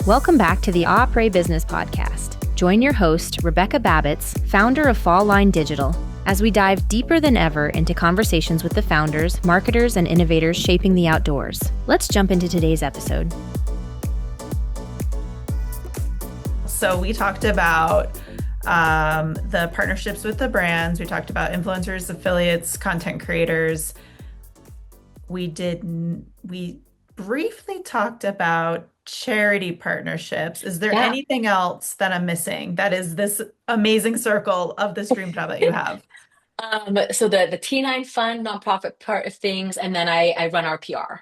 Welcome back to the Après Business Podcast. Join your host, Rebecca Babicz, founder of Fall Line Digital, as we dive deeper than ever into conversations with the founders, marketers, and innovators shaping the outdoors. Let's jump into today's episode. So we talked about the partnerships with the brands. We talked about influencers, affiliates, content creators. We briefly talked about charity partnerships. Is there anything else that I'm missing that is this amazing circle of this dream job that you have? So the T9 Fund nonprofit part of things, and then I run our PR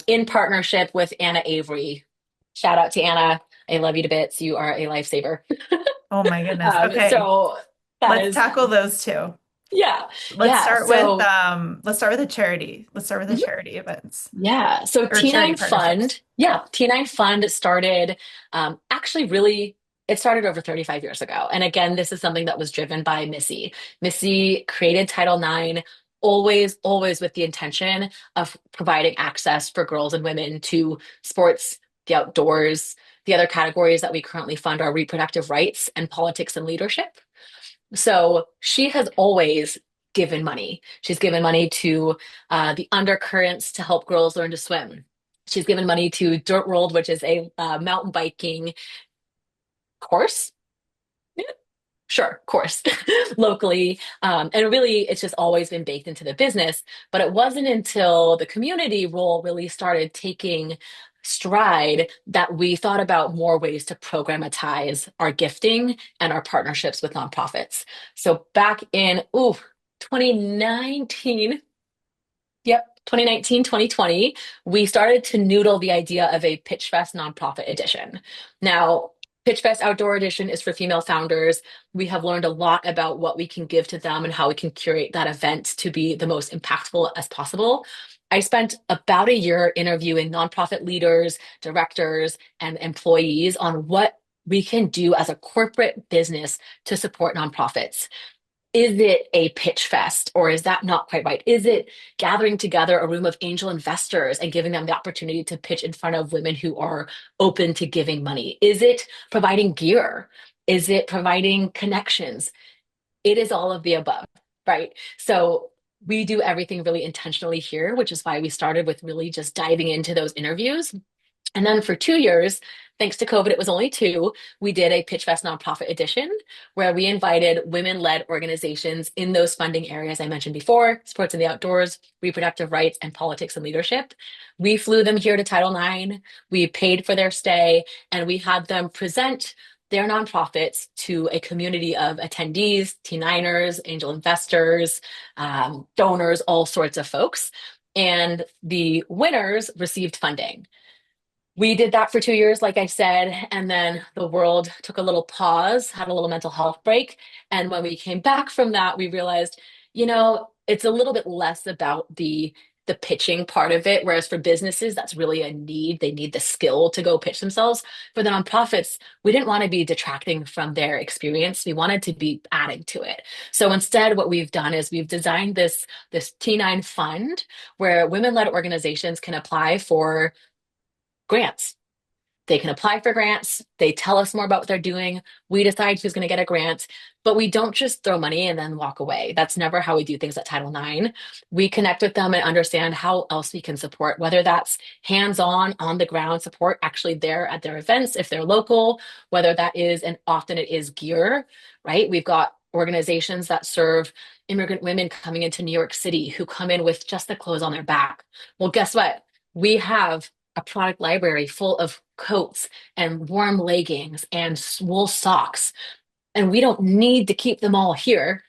in partnership with Anna Avery. Shout out to Anna. I love you to bits. You are a lifesaver. Oh my goodness. Okay. So let's tackle those two. Yeah. Let's start with the charity. Let's start with the charity events. Yeah. So T9 Fund. Yeah. T9 Fund started it started over 35 years ago. And again, this is something that was driven by Missy. Missy created Title IX always with the intention of providing access for girls and women to sports, the outdoors. The other categories that we currently fund are reproductive rights and politics and leadership. So she has always given money. She's given money to the undercurrents to help girls learn to swim. She's given money to Dirt World, which is a mountain biking course. Yeah. Sure, course, locally. And really, it's just always been baked into the business. But it wasn't until the community role really started taking stride that we thought about more ways to programatize our gifting and our partnerships with nonprofits. So back in 2019, 2020, we started to noodle the idea of a Pitch Fest nonprofit edition. Now, Pitch Fest Outdoor Edition is for female founders. We have learned a lot about what we can give to them and how we can curate that event to be the most impactful as possible. I spent about a year interviewing nonprofit leaders, directors, and employees on what we can do as a corporate business to support nonprofits. Is it a pitch fest, or is that not quite right? Is it gathering together a room of angel investors and giving them the opportunity to pitch in front of women who are open to giving money? Is it providing gear? Is it providing connections? It is all of the above, right? So we do everything really intentionally here, which is why we started with really just diving into those interviews. And then for 2 years, thanks to COVID, it was only 2, we did a Pitch Fest nonprofit edition where we invited women-led organizations in those funding areas I mentioned before, sports and the outdoors, reproductive rights, and politics and leadership. We flew them here to Title IX, we paid for their stay, and we had them present their nonprofits to a community of attendees, T9ers, angel investors, donors, all sorts of folks. And the winners received funding. We did that for 2 years, like I said, and then the world took a little pause, had a little mental health break. And when we came back from that, we realized, it's a little bit less about the pitching part of it, whereas for businesses, that's really a need. They need the skill to go pitch themselves. For the nonprofits, we didn't want to be detracting from their experience. We wanted to be adding to it. So instead, what we've done is we've designed this T9 fund where women-led organizations can apply for grants. They can apply for grants. They tell us more about what they're doing. We decide who's going to get a grant, but we don't just throw money and then walk away. That's never how we do things at Title IX. We connect with them and understand how else we can support, whether that's hands-on, on-the-ground support, actually there at their events, if they're local, whether that is, and often it is gear, right? We've got organizations that serve immigrant women coming into New York City who come in with just the clothes on their back. Well, guess what? We have a product library full of coats and warm leggings and wool socks. And we don't need to keep them all here.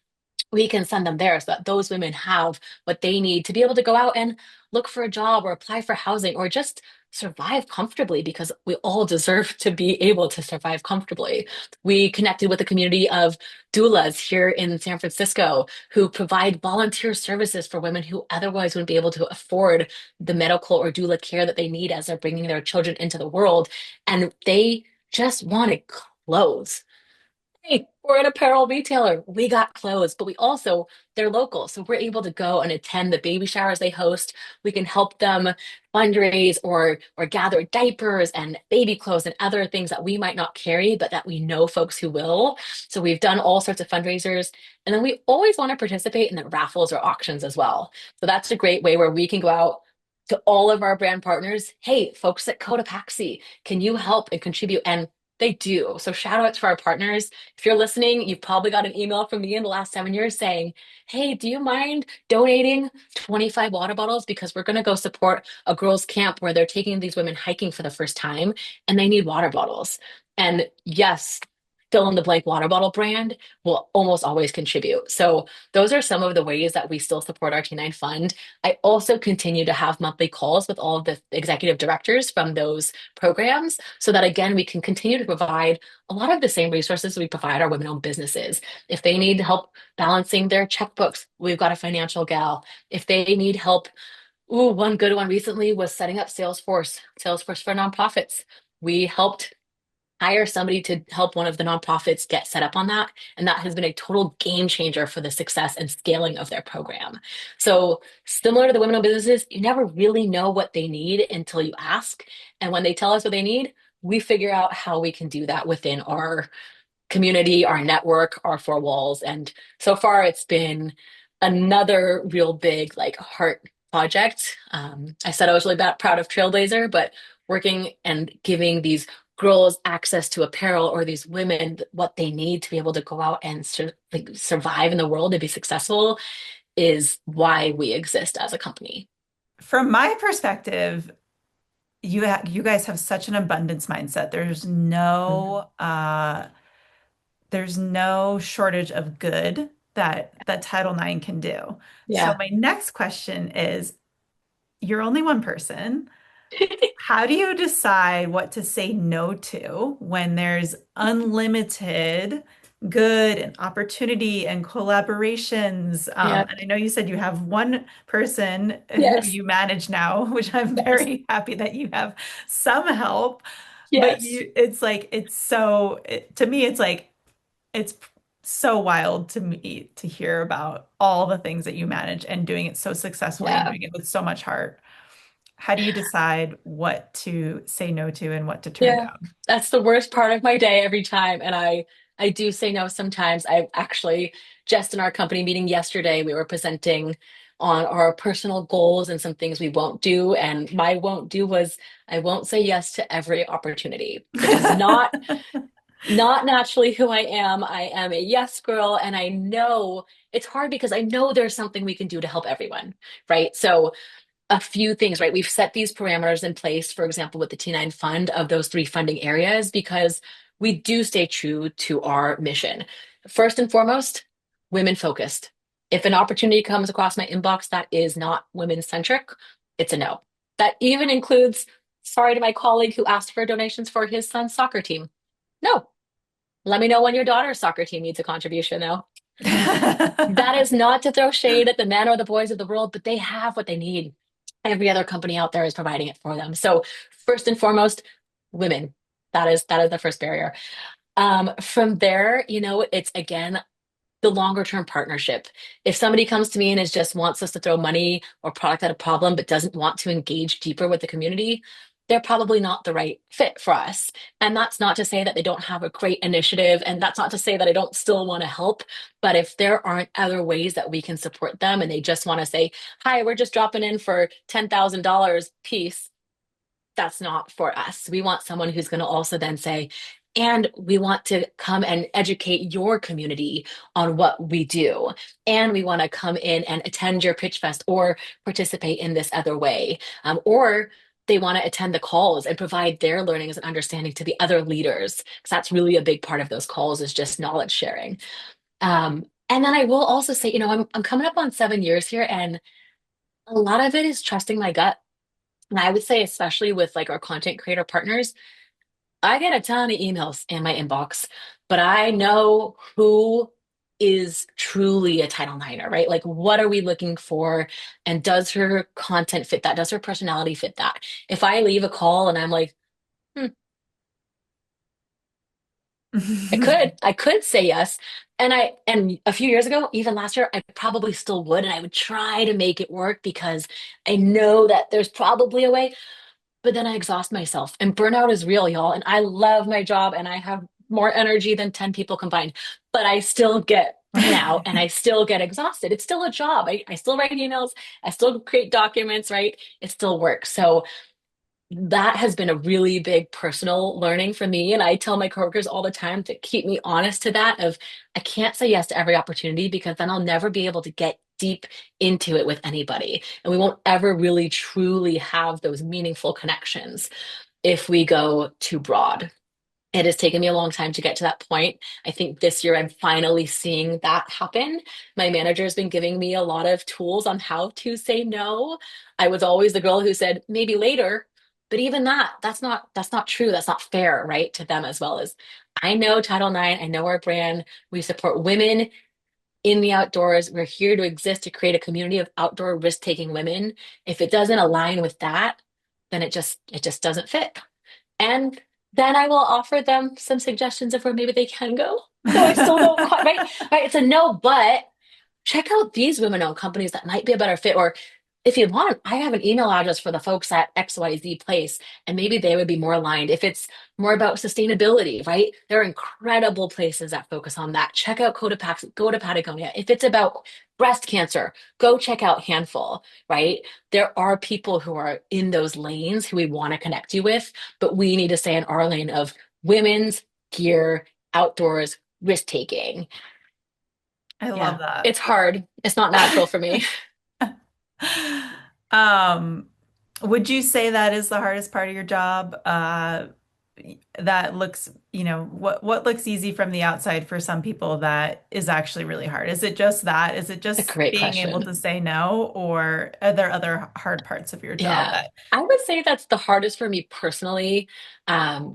We can send them there so that those women have what they need to be able to go out and look for a job or apply for housing or just survive comfortably, because we all deserve to be able to survive comfortably. We connected with a community of doulas here in San Francisco who provide volunteer services for women who otherwise wouldn't be able to afford the medical or doula care that they need as they're bringing their children into the world. And they just wanted clothes. Hey, We're an apparel retailer. We got clothes, but we also, they're local. So we're able to go and attend the baby showers they host. We can help them fundraise or gather diapers and baby clothes and other things that we might not carry, but that we know folks who will. So we've done all sorts of fundraisers. And then we always want to participate in the raffles or auctions as well. So that's a great way where we can go out to all of our brand partners. Hey, folks at Cotopaxi, can you help and contribute? And they do. So shout out to our partners. If you're listening, you've probably got an email from me in the last 7 years saying, hey, do you mind donating 25 water bottles? Because we're going to go support a girls' camp where they're taking these women hiking for the first time and they need water bottles. And yes, fill in the blank water bottle brand will almost always contribute. So those are some of the ways that we still support our T9 fund. I also continue to have monthly calls with all of the executive directors from those programs so that, again, we can continue to provide a lot of the same resources we provide our women owned businesses. If they need help balancing their checkbooks, we've got a financial gal. If they need help, ooh, one good one recently was setting up Salesforce for nonprofits. We helped hire somebody to help one of the nonprofits get set up on that. And that has been a total game changer for the success and scaling of their program. So, similar to the women owned businesses, you never really know what they need until you ask. And when they tell us what they need, we figure out how we can do that within our community, our network, our four walls. And so far, it's been another real big, like, heart project. I said I was really proud of Trailblazer, but working and giving these girls access to apparel or these women what they need to be able to go out and like survive in the world and be successful is why we exist as a company. From my perspective, you guys have such an abundance mindset. Mhm. There's no shortage of good that Title IX can do. So Yeah. my next question is, you're only one person. How do you decide what to say no to when there's unlimited good and opportunity and collaborations? Yeah. And I know you said you have one person who Yes. you manage now, which I'm Yes. very happy that you have some help. But Yes. it's like, to me, it's like, it's so wild to me to hear about all the things that you manage and doing it so successfully and Yeah. doing it with so much heart. How do you decide what to say no to and what to turn Yeah. down? That's the worst part of my day every time. And I do say no sometimes. I actually just in our company meeting yesterday, we were presenting on our personal goals and some things we won't do. And my won't do was I won't say yes to every opportunity. It is not naturally who I am. I am a yes girl, and I know it's hard because I know there's something we can do to help everyone, right? So a few things, right? We've set these parameters in place, for example, with the T9 fund of those three funding areas, because we do stay true to our mission. First and foremost, women focused. If an opportunity comes across my inbox that is not women centric, it's a no. That even includes, sorry to my colleague who asked for donations for his son's soccer team. No, let me know when your daughter's soccer team needs a contribution, though. That is not to throw shade at the men or the boys of the world, but they have what they need. Every other company out there is providing it for them. So first and foremost, women. That is the first barrier. From there, it's again the longer term partnership. If somebody comes to me and is just wants us to throw money or product at a problem, but doesn't want to engage deeper with the community, they're probably not the right fit for us. And that's not to say that they don't have a great initiative. And that's not to say that I don't still want to help. But if there aren't other ways that we can support them and they just want to say, hi, we're just dropping in for $10,000 piece, that's not for us. We want someone who's going to also then say, and we want to come and educate your community on what we do. And we want to come in and attend your pitch fest or participate in this other way. Or they want to attend the calls and provide their learnings and understanding to the other leaders. Because that's really a big part of those calls is just knowledge sharing. And then I will also say, I'm coming up on 7 years here, and a lot of it is trusting my gut. And I would say, especially with like our content creator partners, I get a ton of emails in my inbox, but I know who is truly a Title Niner, right? Like, what are we looking for? And does her content fit that? Does her personality fit that? If I leave a call and I'm like, hmm, I could say yes. And a few years ago, even last year, I probably still would. And I would try to make it work because I know that there's probably a way, but then I exhaust myself and burnout is real, y'all. And I love my job and I have more energy than 10 people combined, but I still get burnout and I still get exhausted. It's still a job. I still write emails. I still create documents, right? It still works. So that has been a really big personal learning for me. And I tell my coworkers all the time to keep me honest to that of I can't say yes to every opportunity because then I'll never be able to get deep into it with anybody. And we won't ever really truly have those meaningful connections if we go too broad. It has taken me a long time to get to that point. I think this year I'm finally seeing that happen. My manager has been giving me a lot of tools on how to say no. I was always the girl who said maybe later, but even that's not true. That's not fair, right? To them as well as I know Title IX, I know our brand. We support women in the outdoors. We're here to exist to create a community of outdoor risk-taking women. If it doesn't align with that, then it just doesn't fit. And then I will offer them some suggestions of where maybe they can go. So I still don't quite, right? Right. It's a no, but check out these women-owned companies that might be a better fit. Or if you want, I have an email address for the folks at XYZ place, and maybe they would be more aligned. If it's more about sustainability, right? There are incredible places that focus on that. Check out Cotopaxi, go to Patagonia. If it's about breast cancer, go check out Handful, right? There are people who are in those lanes who we want to connect you with, but we need to stay in our lane of women's gear, outdoors, risk taking. I love Yeah, that. it's hard. It's not natural for me. Um, would you say that is the hardest part of your job? That looks, what looks easy from the outside for some people that is actually really hard? Is it just that? Is it A just great being able question. to say no, or are there other hard parts of your job Yeah, that? I would say that's the hardest for me personally,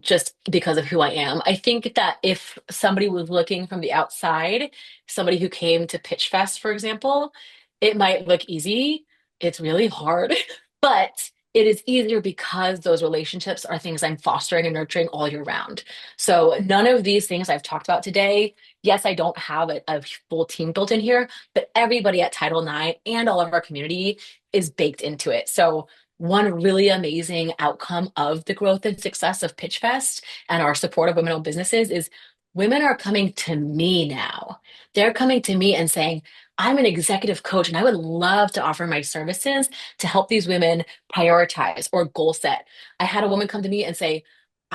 just because of who I am. I think that if somebody was looking from the outside, somebody who came to Pitch Fest, for example, it might look easy. It's really hard, but it is easier because those relationships are things I'm fostering and nurturing all year round. So none of these things I've talked about today, yes, I don't have a full team built in here, but everybody at Title IX and all of our community is baked into it. So one really amazing outcome of the growth and success of PitchFest and our support of women-owned businesses is women are coming to me now. They're coming to me and saying, I'm an executive coach and I would love to offer my services to help these women prioritize or goal set. I had a woman come to me and say,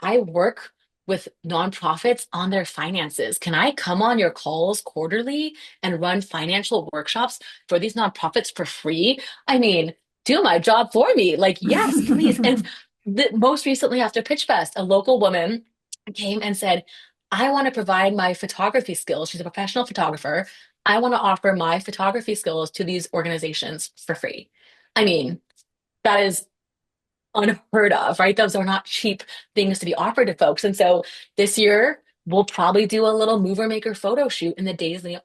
I work with nonprofits on their finances. Can I come on your calls quarterly and run financial workshops for these nonprofits for free? I mean, do my job for me. Like, yes, please. And most recently after Pitch Fest, a local woman came and said, I want to provide my photography skills. She's a professional photographer. I want to offer my photography skills to these organizations for free. I mean, that is unheard of, right? Those are not cheap things to be offered to folks. And so this year, we'll probably do a little mover maker photo shoot in the days leading up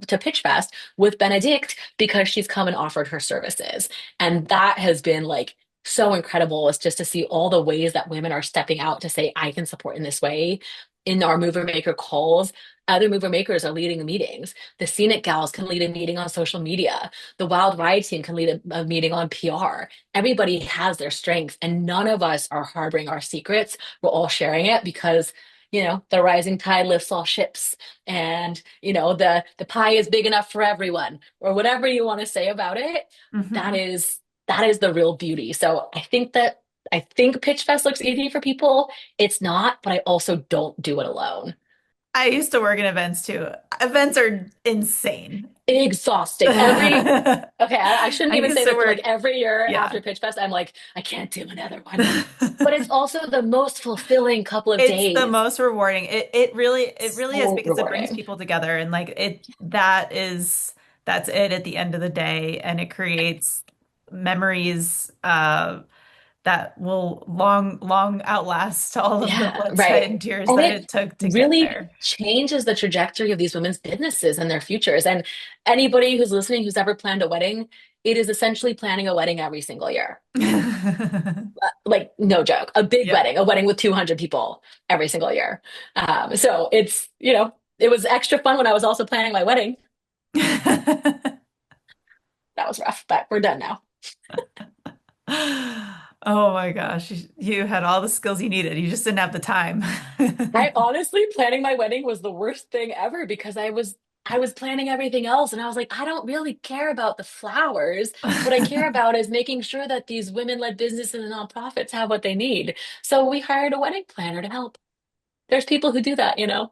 to Pitch Fest with Benedict because she's come and offered her services. And that has been like so incredible. It's just to see all the ways that women are stepping out to say, I can support in this way. In our mover maker calls, other mover makers are leading meetings. The scenic gals can lead a meeting on social media. The wild ride team can lead a meeting on PR. Everybody has their strengths and none of us are harboring our secrets. We're all sharing it because the rising tide lifts all ships and the pie is big enough for everyone or whatever you want to say about it. that Mhm. is that is the real beauty. So I think Pitch Fest looks easy for people. It's not, but I also don't do it alone. I used to work in events too. Events are insane. Exhausting. Okay, I shouldn't I even used say to this, but like work, every year yeah. after Pitch Fest, I'm like, I can't do another one. But it's also the most fulfilling couple of It's the days. most rewarding. It really is So because it brings rewarding. people together and like that's it at the end of the day and it creates memories that will long outlast all of the Yeah, blood, sweat, right. and tears And that it it took to get really there. changes the trajectory of these women's businesses and their futures. And anybody who's listening who's ever planned a wedding, it is essentially planning a wedding every single year. Like, no joke, a big Yep. wedding, a wedding with 200 people every single year. So it's, it was extra fun when I was also planning my wedding. That was rough, but we're done now. Oh my gosh, you had all the skills you needed. You just didn't have the time. I honestly, planning my wedding was the worst thing ever because I was planning everything else and I was like, I don't really care about the flowers. What I care about is making sure that these women-led businesses and nonprofits have what they need. So we hired a wedding planner to help. There's people who do that. Yep.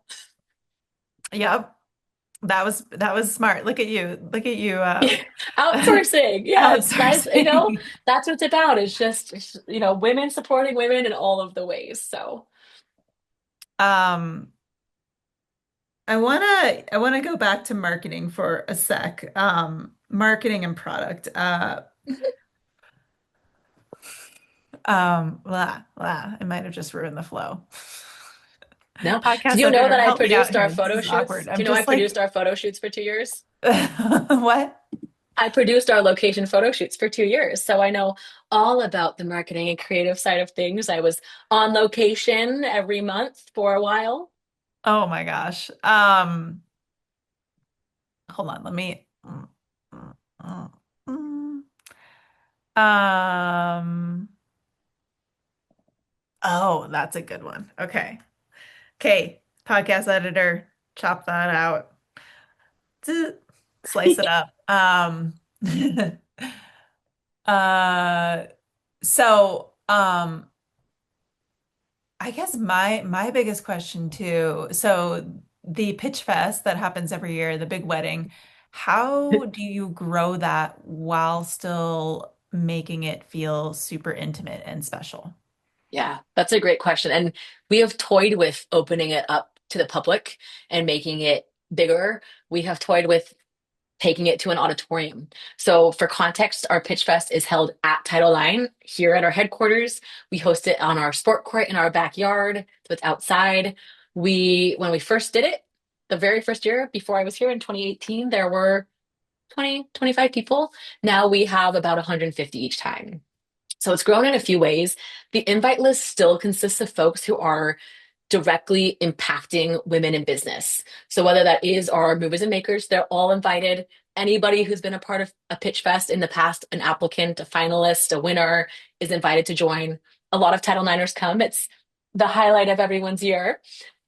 That was smart. Look at you. Look at you Outsourcing. Yeah, guys, outsourcing. that's what it's about. It's just, women supporting women in all of the ways. So, Um, I wanna go back to marketing for a sec. Marketing and product. Blah, blah. I might have just ruined the flow. no. Do Podcast you know editor, that I help me out produced our here. This photo is shoots? awkward. Do I'm you know I just produced like, our photo shoots for 2 years? what? I produced our location photo shoots for 2 years. So I know all about the marketing and creative side of things. I was on location every month for a while. Oh my gosh. Hold on. Let me. Mm, mm. Um. Oh, that's a good one. Okay. Okay. Podcast editor, chop that out. Zzz, slice it up. Uh. So, I guess my biggest question too. So the Pitch Fest that happens every year, the big wedding, how do you grow that while still making it feel super intimate and special? Yeah, that's a great question. And we have toyed with opening it up to the public and making it bigger. We have toyed with taking it to an auditorium. So, for context, our Pitch Fest is held at Title IX here at our headquarters. We host it on our sport court in our backyard, so it's outside. When we first did it, the very first year before I was here in 2018, there were 20, 25 people. Now we have about 150 each time. So it's grown in a few ways. The invite list still consists of folks who are directly impacting women in business. So whether that is our movers and makers, they're all invited. Anybody who's been a part of a pitch fest in the past, an applicant, a finalist, a winner, is invited to join. A lot of Title Niners come. It's the highlight of everyone's year.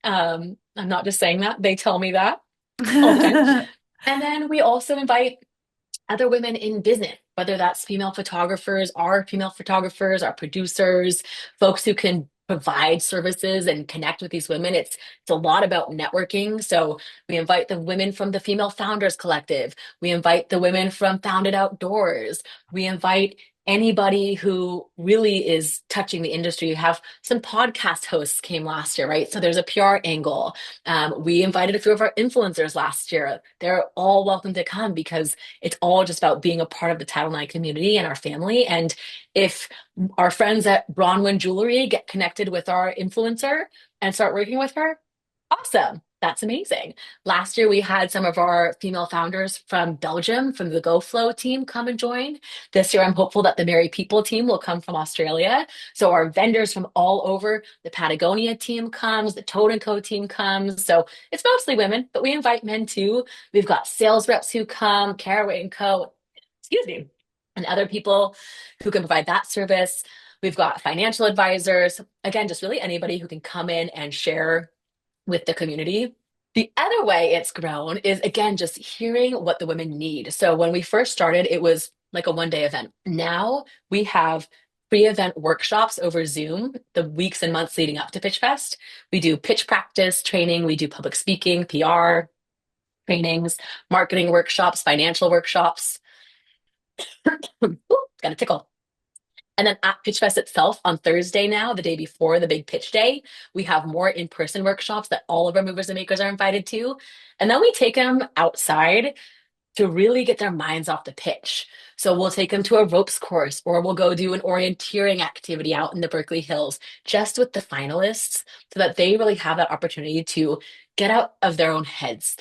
I'm not just saying that, they tell me that all the time. And then we also invite other women in business, whether that's female photographers, our producers, folks who can provide services and connect with these women. It's a lot about networking. So we invite the women from the Female Founders Collective. We invite the women from Founded Outdoors. We invite anybody who really is touching the industry. We have some podcast hosts came last year, right? So there's a PR angle. We invited a few of our influencers last year. They're all welcome to come because it's all just about being a part of the Title IX community and our family. And if our friends at Bronwyn Jewelry get connected with our influencer and start working with her, awesome. That's amazing. Last year, we had some of our female founders from Belgium, from the GoFlow team, come and join. This year, I'm hopeful that the Merry People team will come from Australia. So our vendors from all over, the Patagonia team comes, the Toad & Co team comes. So it's mostly women, but we invite men too. We've got sales reps who come, Caraway & Co, excuse me, and other people who can provide that service. We've got financial advisors. Again, just really anybody who can come in and share with the community. The other way it's grown is again just hearing what the women need. So when we first started, it was like a 1 day event. Now we have pre-event workshops over Zoom the weeks and months leading up to Pitch Fest. We do pitch practice training, we do public speaking, PR trainings, marketing workshops, financial workshops. Ooh, got a tickle. And then at Pitch Fest itself on Thursday now, the day before the big pitch day, we have more in-person workshops that all of our movers and makers are invited to. And then we take them outside to really get their minds off the pitch. So we'll take them to a ropes course, or we'll go do an orienteering activity out in the Berkeley Hills just with the finalists so that they really have that opportunity to get out of their own heads.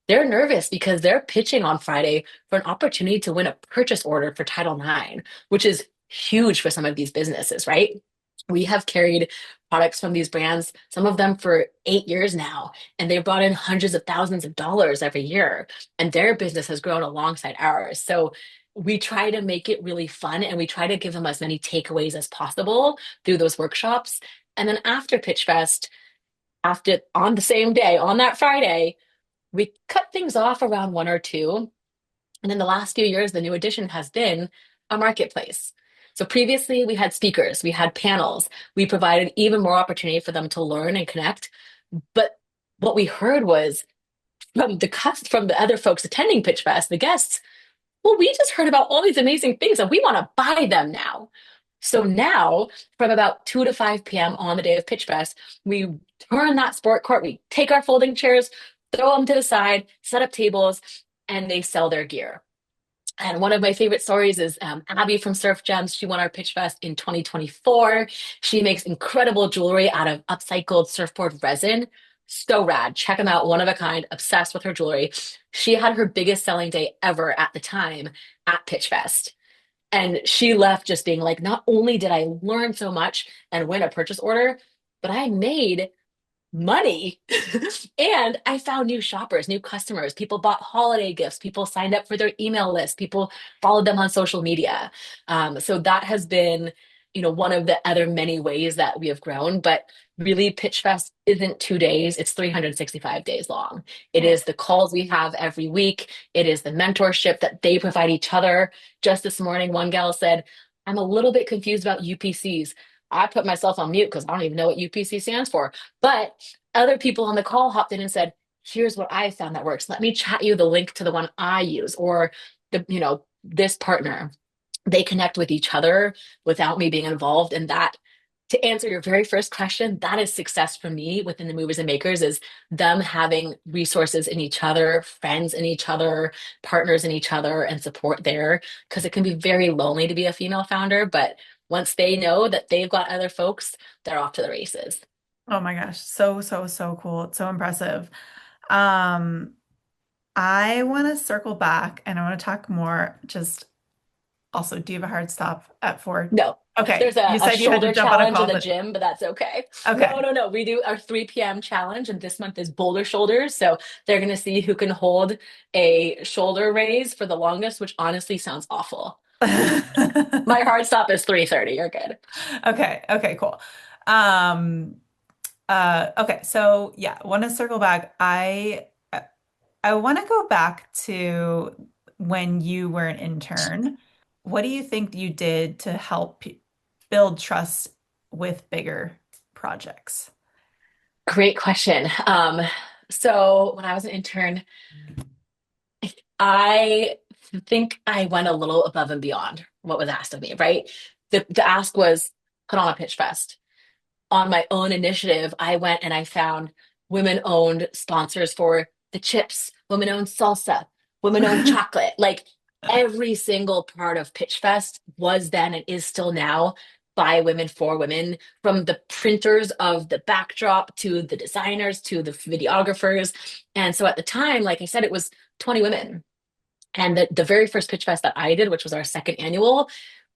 They're nervous because they're pitching on Friday for an opportunity to win a purchase order for Title IX, which is huge for some of these businesses, right? We have carried products from these brands, some of them for 8 years now, and they've brought in hundreds of thousands of dollars every year, and their business has grown alongside ours. So we try to make it really fun, and we try to give them as many takeaways as possible through those workshops. And then after Pitch Fest, after on the same day, on that Friday, we cut things off around one or two. And in the last few years, the new addition has been a marketplace. So previously we had speakers, we had panels, we provided even more opportunity for them to learn and connect. But what we heard was from the other folks attending Pitch Fest, the guests, well, we just heard about all these amazing things and we want to buy them now. So now, from about 2 to 5 p.m. on the day of Pitch Fest, we turn that sport court, we take our folding chairs, throw them to the side, set up tables, and they sell their gear. And one of my favorite stories is Abby from Surf Gems. She won our Pitch Fest in 2024. She makes incredible jewelry out of upcycled surfboard resin. So rad. Check them out. One of a kind. Obsessed with her jewelry. She had her biggest selling day ever at the time at Pitch Fest. And she left just being like, not only did I learn so much and win a purchase order, but I made money and I found new shoppers, new customers. People bought holiday gifts. People signed up for their email list. People followed them on social media. So that has been, one of the other many ways that we have grown. But really, Pitch Fest isn't 2 days. It's 365 days long. It is the calls we have every week. It is the mentorship that they provide each other. Just this morning, one gal said, I'm a little bit confused about UPCs. I put myself on mute because I don't even know what UPC stands for. But other people on the call hopped in and said, here's what I found that works. Let me chat you the link to the one I use, or this partner. They connect with each other without me being involved. And that, to answer your very first question, that is success for me within the movers and makers, is them having resources in each other, friends in each other, partners in each other, and support there. Because it can be very lonely to be a female founder, but once they know that they've got other folks, they're off to the races. Oh my gosh. So, so, so cool. It's so impressive. I want to circle back and I want to talk more. Just also, do you have a hard stop at 4? No. Okay. There's You a said you had to shoulder jump on a challenge call, in the but gym, but that's okay. okay. No. We do our 3 p.m. challenge, and this month is boulder shoulders. So they're going to see who can hold a shoulder raise for the longest, which honestly sounds awful. My hard stop is 3:30. You're good. Okay, cool. Okay, so yeah, want to circle back. I want to go back to when you were an intern. What do you think you did to help build trust with bigger projects? Great question. So when I was an intern, I think I went a little above and beyond what was asked of me, right? The ask was put on a pitch fest. On my own initiative, I went and I found women-owned sponsors for the chips, women-owned salsa, women-owned chocolate. Like every single part of Pitch Fest was then and is still now by women for women, from the printers of the backdrop to the designers to the videographers. And so at the time, like I said, it was 20 women. And the very first Pitch Fest that I did, which was our second annual,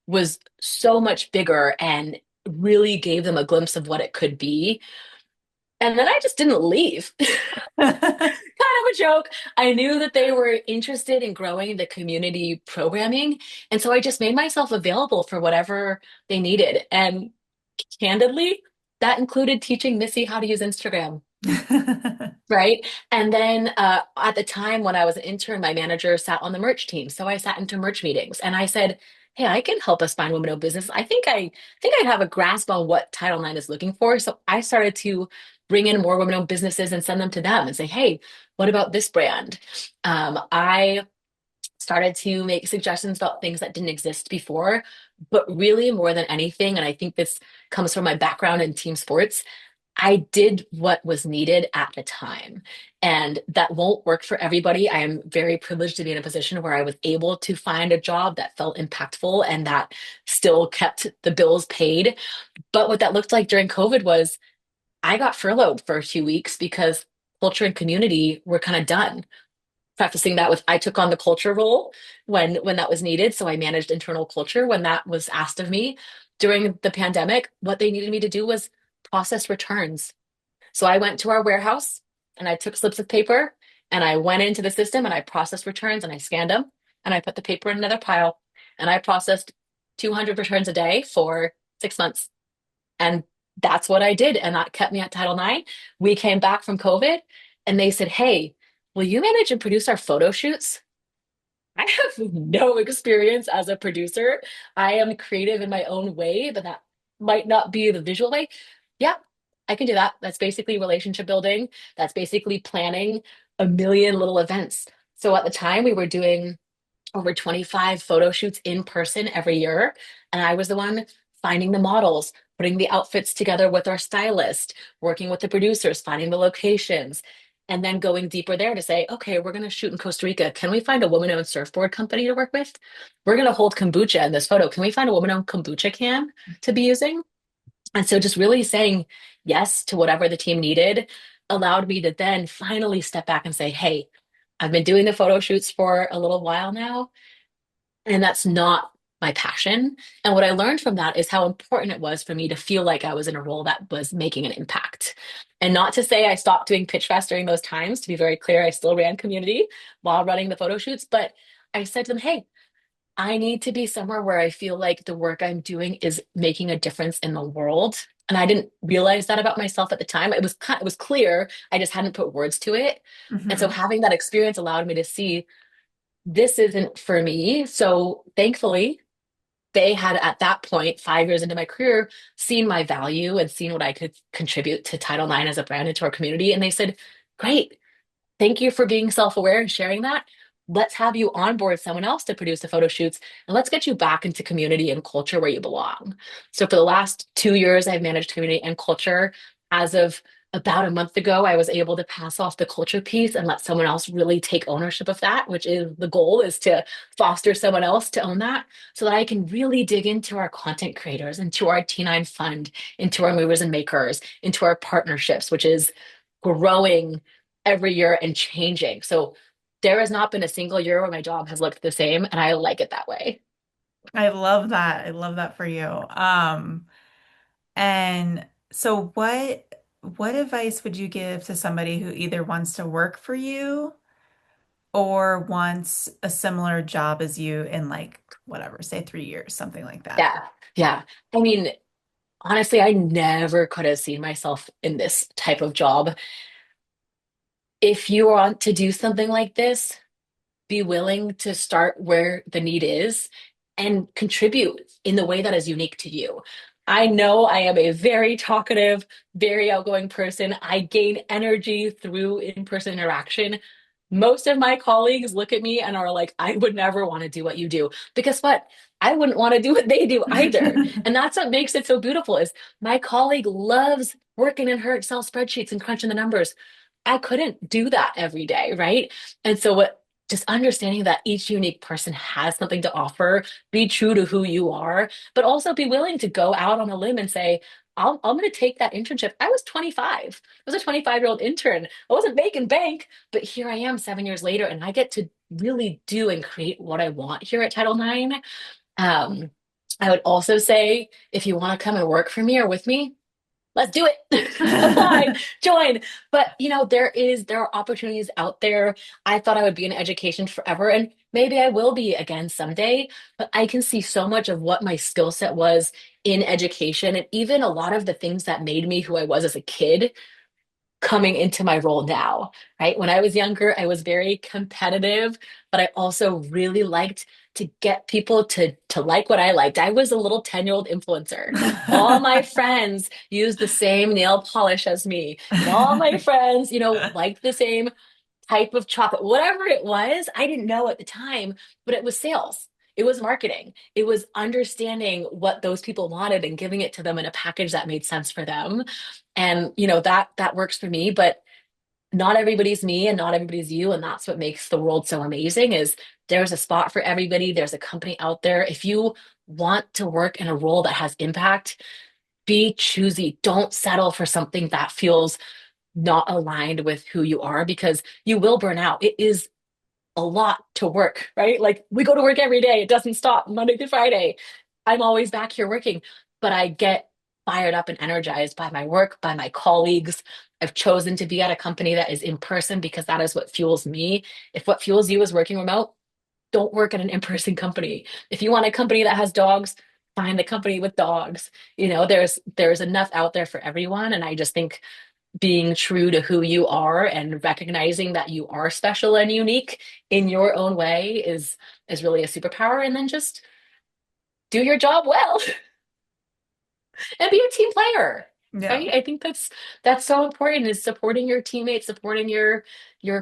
was so much bigger and really gave them a glimpse of what it could be. And then I just didn't leave. Kind of a joke. I knew that they were interested in growing the community programming. And so I just made myself available for whatever they needed. And candidly, that included teaching Missy how to use Instagram. Right. And then at the time when I was an intern, my manager sat on the merch team. So I sat into merch meetings and I said, hey, I can help us find women-owned business. I think I have a grasp on what Title IX is looking for. So I started to bring in more women-owned businesses and send them to them and say, hey, what about this brand? I started to make suggestions about things that didn't exist before, but really more than anything, and I think this comes from my background in team sports, I did what was needed at the time. And that won't work for everybody. I am very privileged to be in a position where I was able to find a job that felt impactful and that still kept the bills paid. But what that looked like during COVID was I got furloughed for a few weeks because culture and community were kind of done. Prefacing that with I took on the culture role when that was needed. So I managed internal culture when that was asked of me. During the pandemic, what they needed me to do was process returns. So I went to our warehouse and I took slips of paper and I went into the system and I processed returns and I scanned them and I put the paper in another pile and I processed 200 returns a day for 6 months. And that's what I did. And that kept me at Title IX. We came back from COVID and they said, "Hey, will you manage and produce our photo shoots?" I have no experience as a producer. I am creative in my own way, but that might not be the visual way. Yeah, I can do that. That's basically relationship building. That's basically planning a million little events. So at the time, we were doing over 25 photo shoots in person every year. And I was the one finding the models, putting the outfits together with our stylist, working with the producers, finding the locations, and then going deeper there to say, okay, we're going to shoot in Costa Rica. Can we find a woman owned surfboard company to work with? We're going to hold kombucha in this photo. Can we find a woman owned kombucha can to be using? And so just really saying yes to whatever the team needed allowed me to then finally step back and say, hey, I've been doing the photo shoots for a little while now, and that's not my passion. And what I learned from that is how important it was for me to feel like I was in a role that was making an impact. And not to say I stopped doing Pitch Fest during those times, to be very clear, I still ran community while running the photo shoots, but I said to them, hey, I need to be somewhere where I feel like the work I'm doing is making a difference in the world. And I didn't realize that about myself at the time. It was clear, I just hadn't put words to it. And so Hmm. having that experience allowed me to see this isn't for me. So thankfully, they had at that point, 5 years into my career, seen my value and seen what I could contribute to Title IX as a brand and to our community. And they said, great, thank you for being self-aware and sharing that. Let's have you onboard someone else to produce the photo shoots and let's get you back into community and culture where you belong. So for the last 2 years, I've managed community and culture. As of about a month ago, I was able to pass off the culture piece and let someone else really take ownership of that, which is the goal, is to foster someone else to own that so that I can really dig into our content creators, into our T9 fund, into our movers and makers, into our partnerships, which is growing every year and changing. So there has not been a single year where my job has looked the same, and I like it that way. I love that. I love that for you. And so what advice would you give to somebody who either wants to work for you or wants a similar job as you in like whatever, say 3 years, something like that? Yeah. Yeah. I mean, honestly, I never could have seen myself in this type of job. If you want to do something like this, be willing to start where the need is and contribute in the way that is unique to you. I know I am a very talkative, very outgoing person. I gain energy through in-person interaction. Most of my colleagues look at me and are like, I would never want to do what you do. But guess what? I wouldn't want to do what they do either. And that's what makes it so beautiful is my colleague loves working in her Excel spreadsheets and crunching the numbers. I couldn't do that every day, right? And so what just understanding that each unique person has something to offer, be true to who you are, but also be willing to go out on a limb and say, I'm going to take that internship. I was 25. I was a 25-year-old intern. I wasn't making bank, but here I am 7 years later, and I get to really do and create what I want here at Title IX. Um, I would also say, if you want to come and work for me or with me, let's do it. Apply, join. But there are opportunities out there. I thought I would be in education forever, and maybe I will be again someday, but I can see so much of what my skill set was in education and even a lot of the things that made me who I was as a kid coming into my role now, right? When I was younger, I was very competitive, but I also really liked to get people to like what I liked. I was a little 10-year-old influencer. All my friends used the same nail polish as me, and all my friends, liked the same type of chocolate, whatever it was. I didn't know at the time, but it was sales. It was marketing. It was understanding what those people wanted and giving it to them in a package that made sense for them. And that works for me, but not everybody's me and not everybody's you. And that's what makes the world so amazing is there's a spot for everybody. There's a company out there. If you want to work in a role that has impact, be choosy. Don't settle for something that feels not aligned with who you are because you will burn out. It is a lot to work, right? Like we go to work every day. It doesn't stop Monday to Friday. I'm always back here working, but I get fired up and energized by my work, by my colleagues. I've chosen to be at a company that is in person because that is what fuels me. If what fuels you is working remote, don't work at an in-person company. If you want a company that has dogs, find the company with dogs. There's enough out there for everyone. And I just think being true to who you are and recognizing that you are special and unique in your own way is really a superpower. And then just do your job well and be a team player. Yeah. Right? I think that's so important is supporting your teammates, supporting your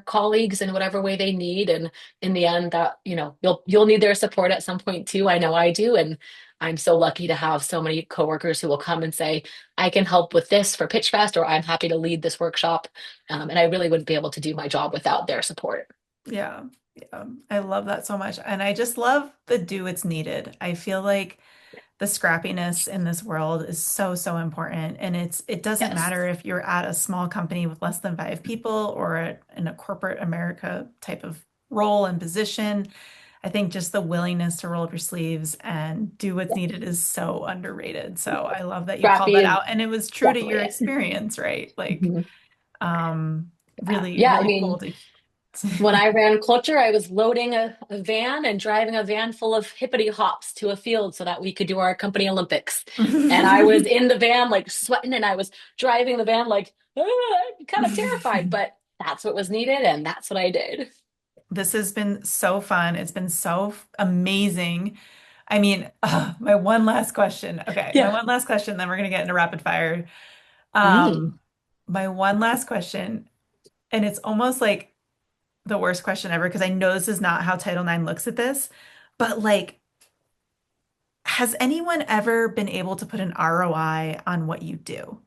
colleagues in whatever way they need. And in the end that, you'll need their support at some point too. I know I do. And I'm so lucky to have so many coworkers who will come and say, I can help with this for PitchFest, or I'm happy to lead this workshop. And I really wouldn't be able to do my job without their support. Yeah. Yeah. I love that so much. And I just love the do what's needed. I feel like the scrappiness in this world is so, so important. And it doesn't Yes. matter if you're at a small company with less than 5 people or in a corporate America type of role and position. I think just the willingness to roll up your sleeves and do what's needed is so underrated. So I love that you called Scrappy that is out. And it was true to definitely your it. experience, right? Like, Mhm. really, Yeah, I really cool mean, to when I ran culture, I was loading a van and driving a van full of hippity hops to a field so that we could do our company Olympics. And I was in the van, like sweating, and I was driving the van, like, kind of terrified, but that's what was needed. And that's what I did. This has been so fun. It's been so amazing. I mean, my one last question. Okay, my Yeah. one last question, then we're gonna get into rapid fire. Um, Mm. my one last question, and it's almost like the worst question ever because I know this is not how Title IX looks at this, but like, has anyone ever been able to put an ROI on what you do?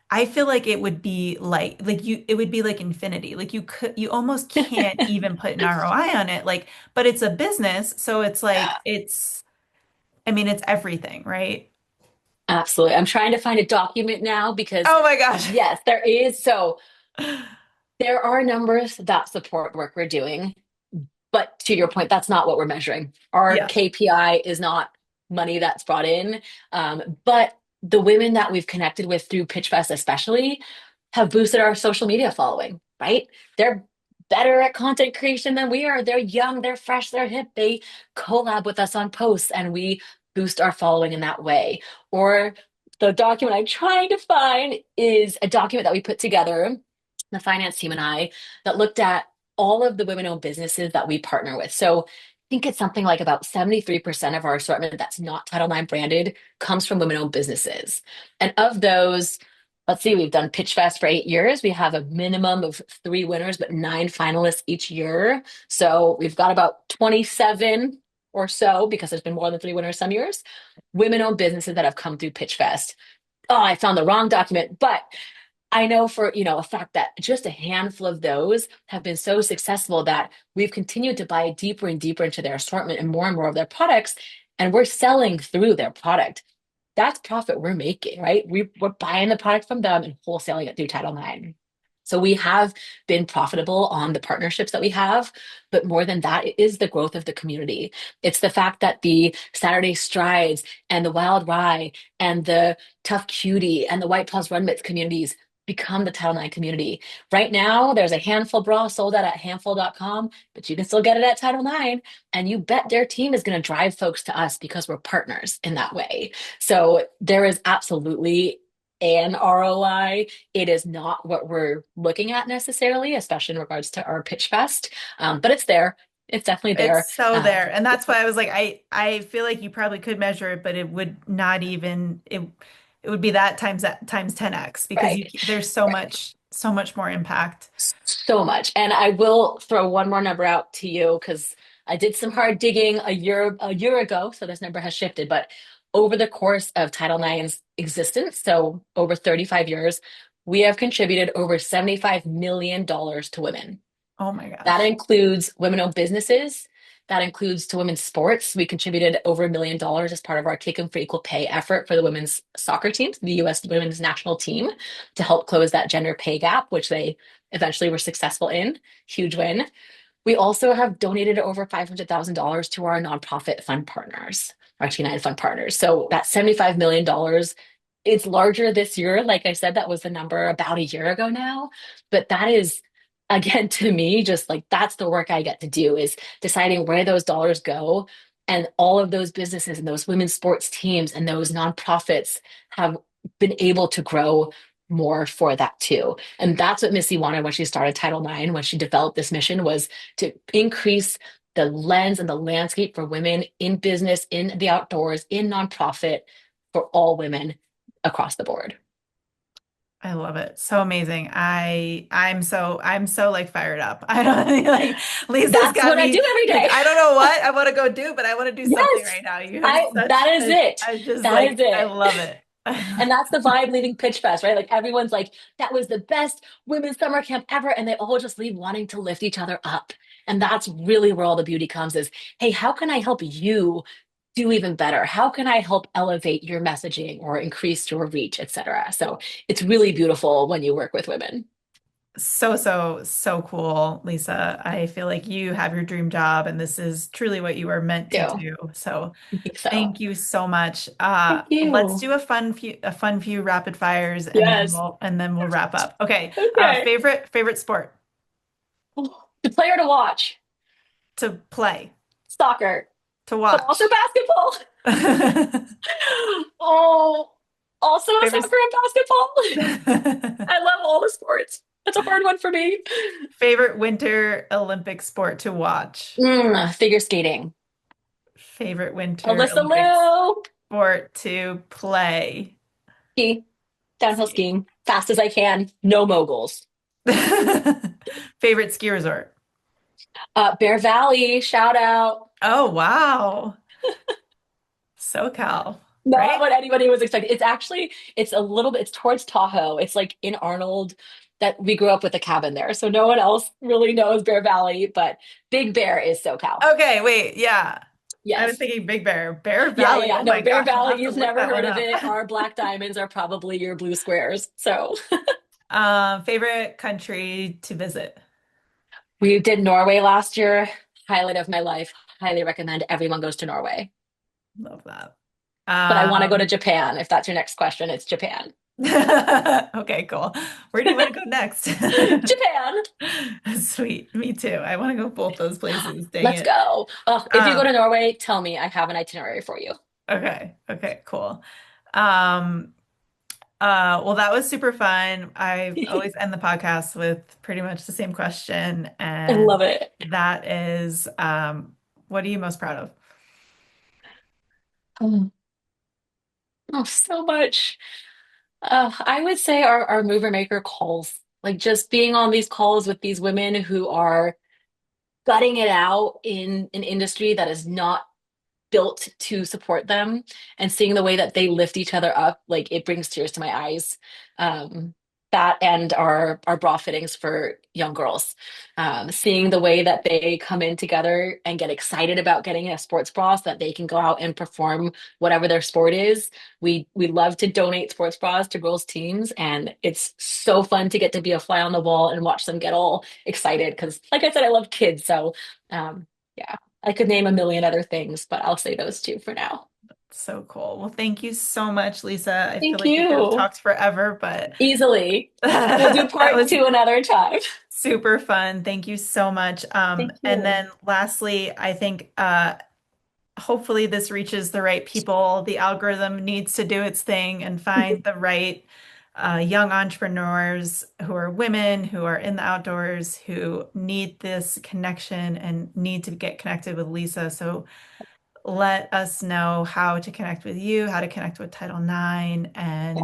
I feel like it would be like you it would be like infinity. Like you almost can't even put an ROI on it. Like, but it's a business, so it's like Yeah, I mean it's everything, right? absolutely. I'm trying to find a document now because, Oh my gosh. yes, there is. So there are numbers that support work we're doing. But to your point, that's not what we're measuring. Our Yeah. KPI is not money that's brought in. But the women that we've connected with through PitchFest, especially, have boosted our social media following, right? They're better at content creation than we are. They're young, they're fresh, they're hip. They collab with us on posts and we boost our following in that way. Or the document I'm trying to find is a document that we put together, the finance team and I, that looked at all of the women-owned businesses that we partner with. So I think it's something like about 73% of our assortment that's not Title IX branded comes from women-owned businesses. And of those, let's see, we've done Pitch Fest for 8 years. We have a minimum of 3 winners, but 9 finalists each year. So we've got about 27 or so, because there's been more than 3 winners some years, women-owned businesses that have come through Pitch Fest. Oh, I found the wrong document, but I know for, a fact that just a handful of those have been so successful that we've continued to buy deeper and deeper into their assortment and more of their products, and we're selling through their product. That's profit we're making, right? We're buying the product from them and wholesaling it through Title IX. So we have been profitable on the partnerships that we have, but more than that, it is the growth of the community. It's the fact that the Saturday Strides and the Wild Rye and the Tough Cutie and the White Paws Run Mitts communities become the Title IX community. Right now, there's a handful bra sold out at handful.com, but you can still get it at Title IX. And you bet their team is going to drive folks to us because we're partners in that way. So there is absolutely an ROI. It is not what we're looking at necessarily, especially in regards to our Pitch Fest, but it's there. It's definitely there. It's so there. And that's why I was like, I feel like you probably could measure it, but it would not even it would be that times 10x because Right. there's so much more impact. So much. And I will throw one more number out to you because I did some hard digging a year ago, so this number has shifted, but over the course of Title IX's existence, so over 35 years, we have contributed over $75 million to women. Oh my That gosh. includes women-owned businesses. That includes to women's sports. We contributed over $1 million as part of our Take 'Em for Equal Pay effort for the women's soccer team, the U.S. women's national team, to help close that gender pay gap, which they eventually were successful in. Huge win. We also have donated over $500,000 to our nonprofit fund partners, our T9 fund partners. So that $75 million, it's larger this year. Like I said, that was the number about a year ago now. But that is, again, to me, just like that's the work I get to do is deciding where those dollars go. And all of those businesses and those women's sports teams and those nonprofits have been able to grow more for that too. And that's what Missy wanted when she started Title IX, when she developed this mission, was to increase the lens and the landscape for women in business, in the outdoors, in nonprofit, for all women across the board. I love it. So amazing. I'm so like fired up. I don't like Lisa's That's got what I me do every like day. I don't know what I want to go do, but I want to do something Yes, right now. You have that such is it. I just That is like I it. love it. And that's the vibe leaving Pitch Fest, right? Like everyone's like, that was the best women's summer camp ever. And they all just leave wanting to lift each other up. And that's really where all the beauty comes is, hey, how can I help you do even better? How can I help elevate your messaging or increase your reach, et cetera? So it's really beautiful when you work with women. So cool, Lisa. I feel like you have your dream job and this is truly what you are meant to So do. So I think so. thank you so much. Thank Let's you. do a fun few rapid fires Yes. and then we'll wrap up. Okay. Okay. Favorite sport The player to watch, to play, soccer, to but also watch. basketball. Oh, also soccer Favorite and basketball. I love all the sports. That's a hard one for me. favorite winter Olympic sport to watch. Figure skating. Favorite winter Alyssa Olympic Liu. sport to play. Ski. Downhill Ski. skiing. Fast as I can. No moguls. Favorite ski resort. Bear Valley. Shout out. Oh, wow. SoCal, Not right? what anybody was expecting. It's a little bit, it's towards Tahoe. It's like in Arnold that we grew up with a cabin there. So no one else really knows Bear Valley, but Big Bear is SoCal. Okay, wait, yeah. I was Yes. thinking Big Bear. Bear Yeah, yeah, Valley. yeah. Oh No, my Bear gosh, I'll Valley, have to you've look never that heard one of up. it. Our black diamonds are probably your blue squares. So Favorite country to visit. we did Norway last year. Highlight of my life. Highly recommend everyone goes to Norway. Love that. But I want to go to Um, Japan. If that's your next question, it's Japan. okay, cool. Where do you want to go next? Japan. Sweet. Me too. I want to go both those places. Dang Let's it. go. Oh, if you go Um, to Norway, tell me. I have an itinerary for you. okay. Okay, cool. Um, well, that was super fun. I always end the podcast with pretty much the same question, I and love it. that is, what are you most proud of? Oh, oh, so much. I would say our mover maker calls, like just being on these calls with these women who are gutting it out in an industry that is not built to support them, and seeing the way that they lift each other up, like it brings tears to my eyes. Um, that and our bra fittings for young girls, seeing the way that they come in together and get excited about getting a sports bra so that they can go out and perform whatever their sport is. We love to donate sports bras to girls' teams, and it's so fun to get to be a fly on the wall and watch them get all excited because, like I said, I love kids. So, yeah. I could name a million other things, but I'll say those two for now. So cool. Well, thank you so much, Lisa. I feel Thank like we could have you. talked forever, but Easily. We'll do that part was two another time. super fun. Thank you so much. Thank And you. then lastly, I think hopefully this reaches the right people. The algorithm needs to do its thing and find the right young entrepreneurs who are women, who are in the outdoors, who need this connection and need to get connected with Lisa. So let us know how to connect with you, how to connect with Title IX, and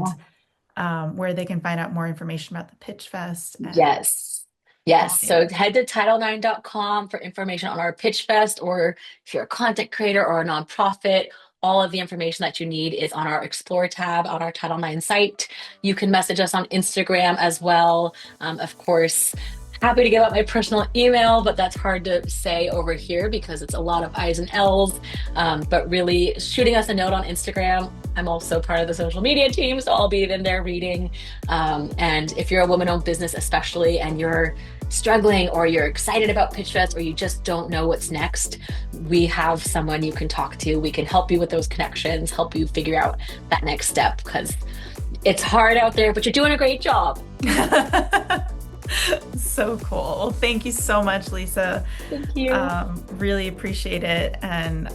Yeah. where they can find out more information about the Pitch Fest. And Yes. Yes. So head to title9.com for information on our Pitch Fest, or if you're a content creator or a nonprofit, all of the information that you need is on our Explore tab on our Title IX site. You can message us on Instagram as well. Of course, happy to give out my personal email, but that's hard to say over here because it's a lot of I's and L's. But really shooting us a note on Instagram. I'm also part of the social media team, so I'll be in there reading. And if you're a woman-owned business, especially, and you're struggling or you're excited about Pitch Fest or you just don't know what's next, we have someone you can talk to. We can help you with those connections, help you figure out that next step, because it's hard out there, but you're doing a great job. So cool. Thank you so much, Lisa. Thank you. Really appreciate it. And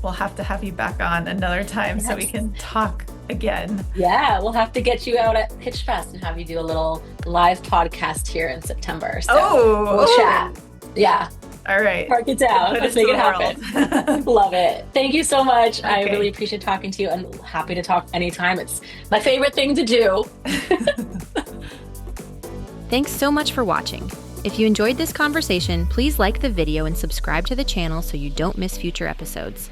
we'll have to have you back on another time so we can talk again. Yeah, we'll have to get you out at Pitch Fest and have you do a little live podcast here in September. So we'll chat. Yeah. All right. Mark it down. Let's make it happen. Love it. Thank you so much. Okay. I really appreciate talking to you and happy to talk anytime. It's my favorite thing to do. Thanks so much for watching. If you enjoyed this conversation, please like the video and subscribe to the channel so you don't miss future episodes.